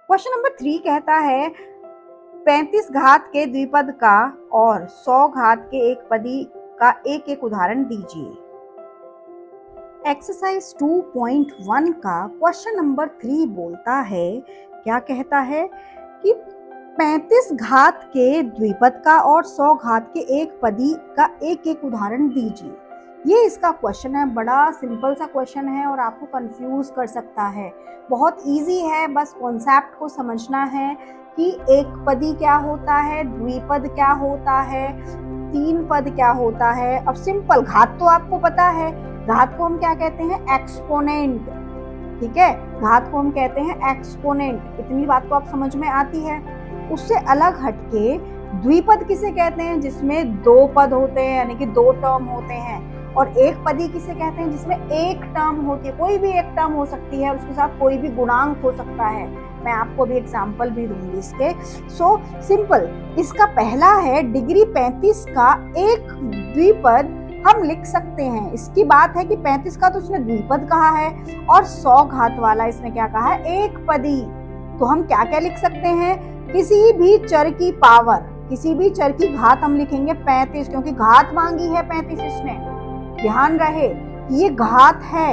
Question number 3 कहता है 35 घात के द्विपद का और 100 घात के एक पदी का एक एक उदाहरण दीजिए। एक्सरसाइज 2.1 का क्वेश्चन नंबर 3 बोलता है, क्या कहता है कि 35 घात के द्विपद का और 100 घात के एक पदी का एक एक उदाहरण दीजिए। ये इसका क्वेश्चन है, बड़ा सिंपल सा क्वेश्चन है और आपको कंफ्यूज कर सकता है। बहुत इजी है, बस कॉन्सेप्ट को समझना है कि एक पदी क्या होता है, द्विपद क्या होता है, तीन पद क्या होता है। और सिंपल घात तो आपको पता है, घात को हम क्या कहते हैं, एक्सपोनेंट। ठीक है, घात को हम कहते हैं एक्सपोनेंट, इतनी बात तो आप समझ में आती है। उससे अलग हटके द्विपद किसे कहते हैं, जिसमें दो पद होते हैं, यानी कि दो टर्म होते हैं। और एक पदी किसे कहते हैं, जिसमें एक टर्म होती है, कोई भी एक टर्म हो सकती है, उसके साथ कोई भी गुणांक हो सकता है। मैं आपको भी एग्जाम्पल भी दूंगी इसके। सो सिंपल, इसका पहला है डिग्री 35 का एक द्विपद हम लिख सकते हैं। इसकी बात है कि 35 का तो उसने द्विपद कहा है और 100 घात वाला इसने क्या कहा है, एक पदी। तो हम क्या क्या लिख सकते हैं, किसी भी चर की पावर, किसी भी चर की घात हम लिखेंगे 35, क्योंकि घात मांगी है 35 इसने। ध्यान रहे ये घात है,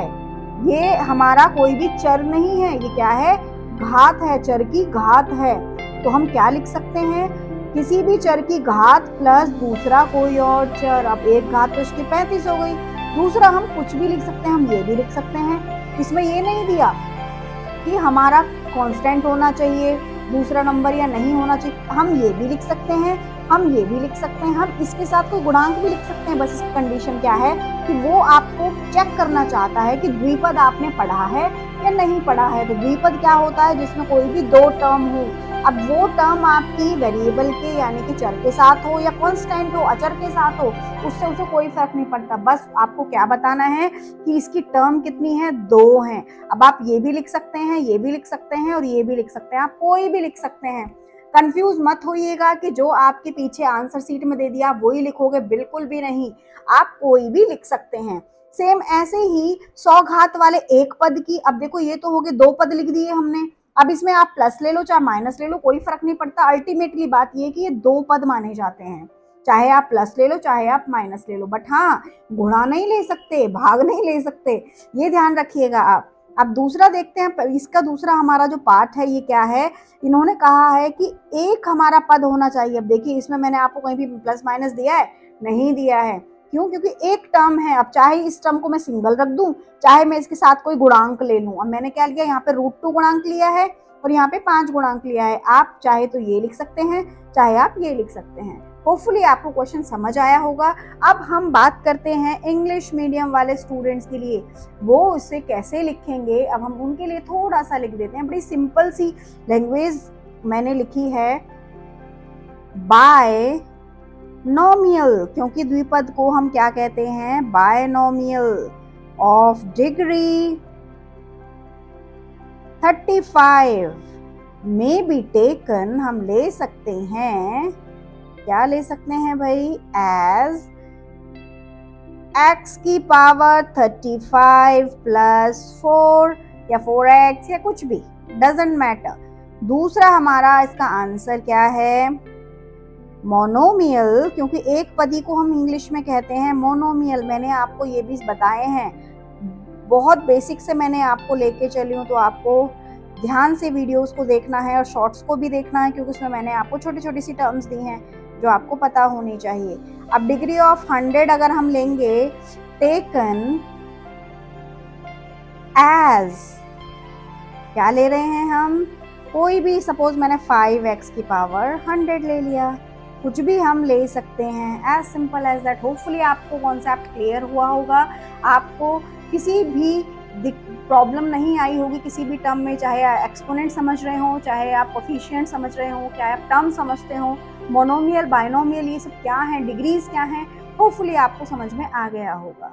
ये हमारा कोई भी चर नहीं है, ये क्या है, घात है, चर की घात है। तो हम क्या लिख सकते हैं, किसी भी चर की घात प्लस दूसरा कोई और चर। अब एक घात तो इसकी 35 हो गई, दूसरा हम कुछ भी लिख सकते हैं, हम ये भी लिख सकते हैं। इसमें ये नहीं दिया कि हमारा कांस्टेंट होना चाहिए दूसरा नंबर या नहीं होना चाहिए, हम ये भी लिख सकते हैं, हम ये भी लिख सकते हैं, हम इसके साथ कोई गुणांक भी लिख सकते हैं। बस इसकी कंडीशन क्या है कि वो आपको चेक करना चाहता है कि द्विपद आपने पढ़ा है या नहीं पढ़ा है। तो द्विपद क्या होता है, जिसमें कोई भी दो टर्म हो। अब वो टर्म आपकी वेरिएबल के यानी कि चर के साथ हो या कांस्टेंट हो, अचर के साथ हो, उससे उसे कोई फर्क नहीं पड़ता। बस आपको क्या बताना है कि इसकी टर्म कितनी है, दो हैं। अब आप ये भी लिख सकते हैं, ये भी लिख सकते हैं और ये भी लिख सकते हैं, आप कोई भी लिख सकते हैं। कंफ्यूज मत होइएगा कि जो आपके पीछे आंसर सीट में दे दिया आप वही लिखोगे, बिल्कुल भी नहीं, आप कोई भी लिख सकते हैं। सेम ऐसे ही 100 घात वाले एक पद की, अब देखो ये तो हो गए दो पद लिख दिए हमने। अब इसमें आप प्लस ले लो चाहे माइनस ले लो, कोई फर्क नहीं पड़ता। अल्टीमेटली बात ये कि ये दो पद माने जाते हैं, चाहे आप प्लस ले लो चाहे आप माइनस ले लो, बट हाँ गुणा नहीं ले सकते, भाग नहीं ले सकते, ये ध्यान रखिएगा आप। अब दूसरा देखते हैं, इसका दूसरा हमारा जो पार्ट है ये क्या है, इन्होंने कहा है कि एक हमारा पद होना चाहिए। अब देखिए इसमें मैंने आपको कहीं भी प्लस माइनस दिया है, नहीं दिया है, क्यों, क्योंकि एक टर्म है। अब चाहे इस टर्म को मैं सिंगल रख दूं, चाहे मैं इसके साथ कोई गुणांक ले लूं। अब मैंने क्या लिया, यहाँ पे √2 गुणांक लिया है और यहाँ पे 5 गुणांक लिया है। आप चाहे तो ये लिख सकते हैं, चाहे आप ये लिख सकते हैं। होपफुली आपको क्वेश्चन समझ आया होगा। अब हम बात करते हैं इंग्लिश मीडियम वाले स्टूडेंट्स के लिए, वो इसे कैसे लिखेंगे। अब हम उनके लिए थोड़ा सा लिख देते हैं, बड़ी सिंपल सी लैंग्वेज मैंने लिखी है, बाय नोमियल, क्योंकि द्विपद को हम क्या कहते हैं, बायनोमियल ऑफ डिग्री 35 में बी टेकन, हम ले सकते हैं, क्या ले सकते हैं भाई, एज x की पावर 35 प्लस 4 या 4x या कुछ भी, डजेंट मैटर। दूसरा हमारा इसका आंसर क्या है, मोनोमियल, क्योंकि एक पदी को हम इंग्लिश में कहते हैं मोनोमियल। मैंने आपको ये भी बताए हैं, बहुत बेसिक से मैंने आपको लेके चली हूँ, तो आपको ध्यान से वीडियोस को देखना है और शॉर्ट्स को भी देखना है, क्योंकि उसमें मैंने आपको छोटी छोटी सी टर्म्स दी हैं जो आपको पता होनी चाहिए। अब डिग्री ऑफ 100 अगर हम लेंगे, टेकन एज, क्या ले रहे हैं हम, कोई भी, सपोज मैंने 5x की पावर 100 ले लिया, कुछ भी हम ले सकते हैं, as simple as that. Hopefully आपको कॉन्सेप्ट क्लियर हुआ होगा, आपको किसी भी प्रॉब्लम नहीं आई होगी किसी भी टर्म में, चाहे आप एक्सपोनेंट समझ रहे हो, चाहे आप कोफिशिएंट समझ रहे हो, चाहे आप टर्म समझते हो, मोनोमियल बायनोमियल ये सब क्या है, डिग्रीज क्या हैं, होपफुली आपको समझ में आ गया होगा।